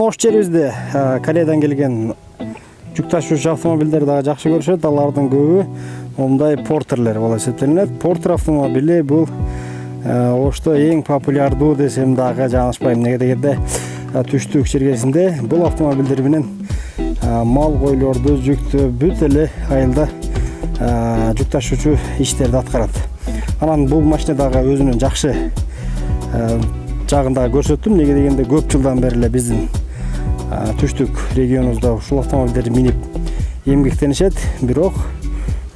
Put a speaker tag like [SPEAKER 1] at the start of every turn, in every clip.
[SPEAKER 1] ош жерибизде Кореядан келген жүк ташуучу автомобилдер дагы жакшы көрүшөт. Алардын көбү мындай портерлер болуп эсептелинет. Портер автомобили бул Ошто эң популярдуу десем дагы жаңылышпайм. Неге дегенде түштүк чергесинде бул автомобилдер менен мал койлорду, жүктү бүт эле айылда жүк ташуучу иштерди аткарат. Анан бул машина дагы өзүнүн жакшы жагын дагы көрсөттүм. Неге дегенде көп жылдан бери эле биздин түштүк регионубузда ушул автомобилдерди минип эмгектенишет. Бирок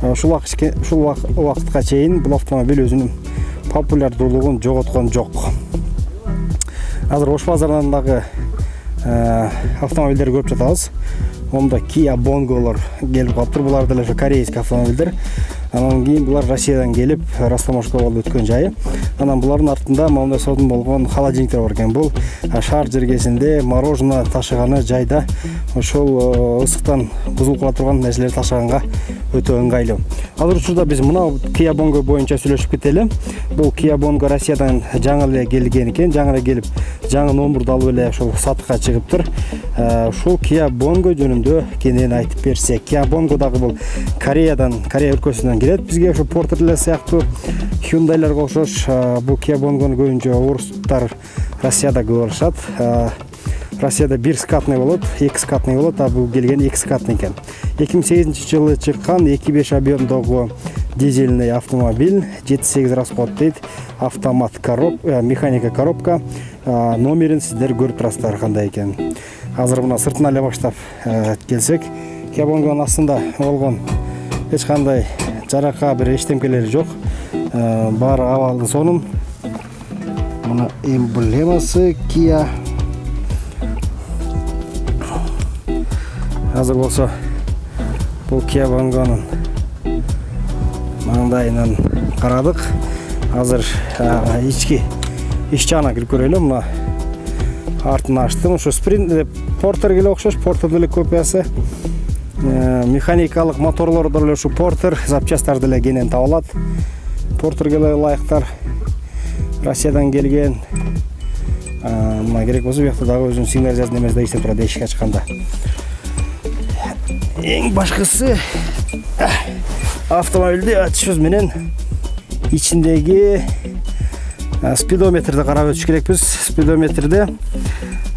[SPEAKER 1] ушул убакытка чейин бул автомобиль өзүнүн популярдуулугун жоготкон жок. Азыр Ош базарынан дагы автомобилдер көрүп жатабыз. Онда Kia Bongo'лор келип калыптыр. Булар деле корейский автомобилдер. Анан кийин булар Россиядан келип, Ростомошко болуп өткөн жайы. Анан булардын артында моундай содун болгон холодильниктер бар экен. Бул шаар жергесинде мороженое ташыганы жайда ошол ысыктан бузулуп кала турган нерселерди ташыганга өтө ыңгайлуу. Азыр учурда биз мына Kia Bongo боюнча сүйлөшүп кетели. Бул Kia Bongo Россиядан жаңы эле келген экен. Жаңы эле келип, жаңы номерди алып эле ошол сатыкка чыгыптыр. Ушул Kia Bongo жөнүндө кенен айтып берсек. Kia Bongo дагы бул Корея өлкөсүнөн келет. Бизге ошо Портерлер сыяктуу Hyundai'ларга окшош бул Kia Bongo'ну көбүнчө орустар Россияда көп алышат. Россияда 1 скатный болот, 2 скатный болот, а бул келген 2 скатный экен. 2008-жылы чыккан 2.5 объемдогу дизельный автомобиль, 7-8 расход дейт, автомат коробка, механика коробка. Номерин сиздер көрүп турасыздар кандай экен. Азыр мына сыртына эле баштап келсек, Kia Bongo'нун астында болгон эч кандай жарака бир эчтемкелери жок. Баары абалдын сонун. Мына эмблемасы Kia. Азыр болсо бул Kia Bongo'нун маңдайынан карадык. Азыр ички иш жагына кирип көрөлү. Мына артын ачтым. Ошо спринт Портерге эле окшош, Портердин эле копиясы. Механикалык моторлордо эле ушу Портер запчасттар деле кенен табылат. Портерге эле ылайыктар Россиядан келген. Мына керек болсо буякта дагы өзүнүн сигнализациясын немеси да иштеп турат эшикке ачканда. Эң башкысы автомобилди ачышыбыз менен ичиндеги спидометрди карап өтүш керекпиз. Спидометрде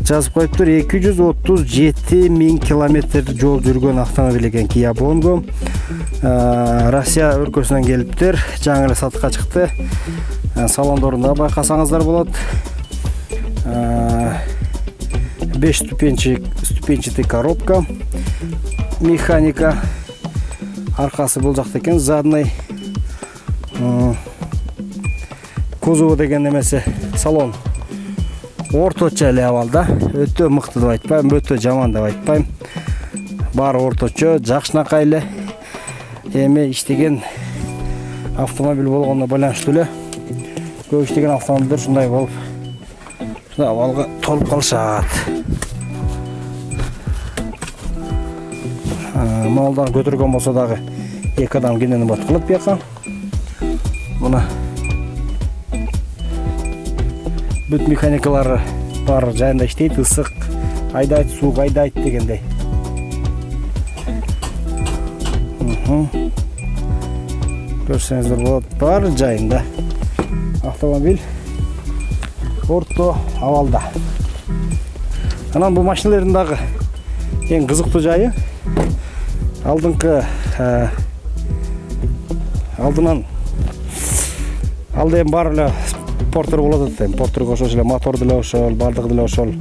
[SPEAKER 1] жазып коюптур 237 000 километр жол жүргөн автомобиль экен Kia Bongo. Россия өлкөсүнөн келиптир. Жаңы эле сатыкка чыкты. Салондорунда байкасаңыздар болот. 5 ступенчатый коробка. Механика. Аркасы бул жакта экен, задний. Кузову деген немеси салон орточо эле абалда. Өтө мыкты деп айтпайм, өтө жаман деп айтпайм. Баары орточо, жакшынакай эле. Эми иштеген автомобиль болгонуна байланыштуу эле көп иштеген автомобилдер ушундай болуп, ушундай абалга толуп калышат. Малдан көтөргөн болсо дагы эки адам кенени бат кылып бияка. Мына бүт механикалары бар жайында иштейт, ысык айдайт, суук айдайт дегендей. Көрсөңүздөр болот, бар жайында. Автомобиль орто абалда. Анан бул машиналардын дагы эң кызыктуу жайы алдыңкы алдынан алды эми бар эле Портер болот экен. Портерге ошол эле мотор деле ошол, бардыгы деле ошол,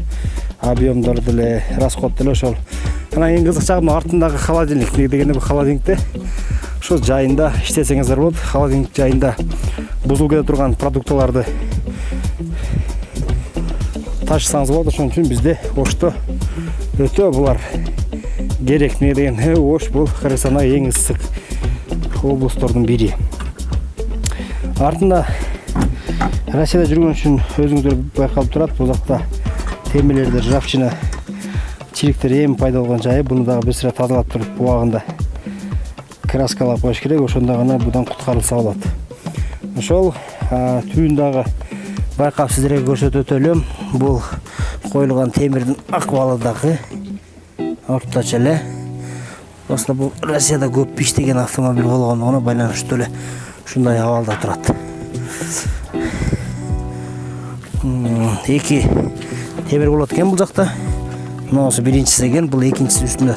[SPEAKER 1] объемдор деле, расход деле ошол. Анан эң кызык жагы артындагы холодильник. Неге дегенде бул холодильникте ошо жайында иштесеңиздер болот. Холодильник жайында бузулуп кете турган продукталарды ташысаңыз болот. Ошон үчүн бизде Ошто өтө булар керек. Неге дегенде Ош бул Кыргызстандагы эң ысык облустардын бири. Артында Россияда жүргөн үчүн өзүңүздөр байкалып турат. Бул жакта темелерде ржавчина, чириктер эми пайда болгон жайы. Буну дагы бир сыра тазалап туруп убагында краскалап коюш керек. Ошондо гана будан куткарылса болот. Ошол түбүн дагы байкап сиздерге көрсөтөлүм. Бул коюлган темирдин акыбалы дагы орточо эле. Просто бул Россияда көп иштеген автомобиль болгондугуна байланыштуу эле ушундай абалда турат. Эки темир болот экен бул жакта. Мынасы биринчиси экен, бул экинчиси үстүндө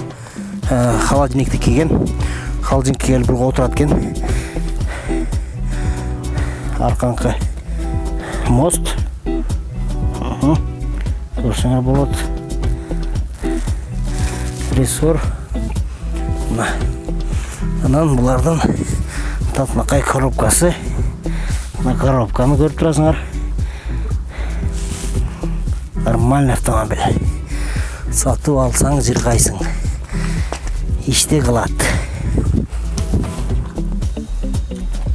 [SPEAKER 1] холодильникти кийген. Холодильник кийгелип бурга отурат экен. Арканкы мост. Көрсөңөр болот. Рессор. Анан булардын татмакай коробкасы. Мына коробканы көрүп турасыңар. Нормальный автомобиль. Сатып алсаң жыргайсың. Иште кылат.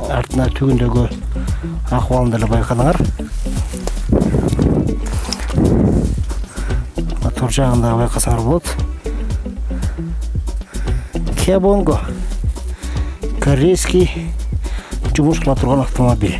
[SPEAKER 1] Артына түгүндөгү акыбалын деле байкадыңар. Мотор жагында байкасаңар болот. Kia Bongo. Корейский жумуш кыла турган автомобиль.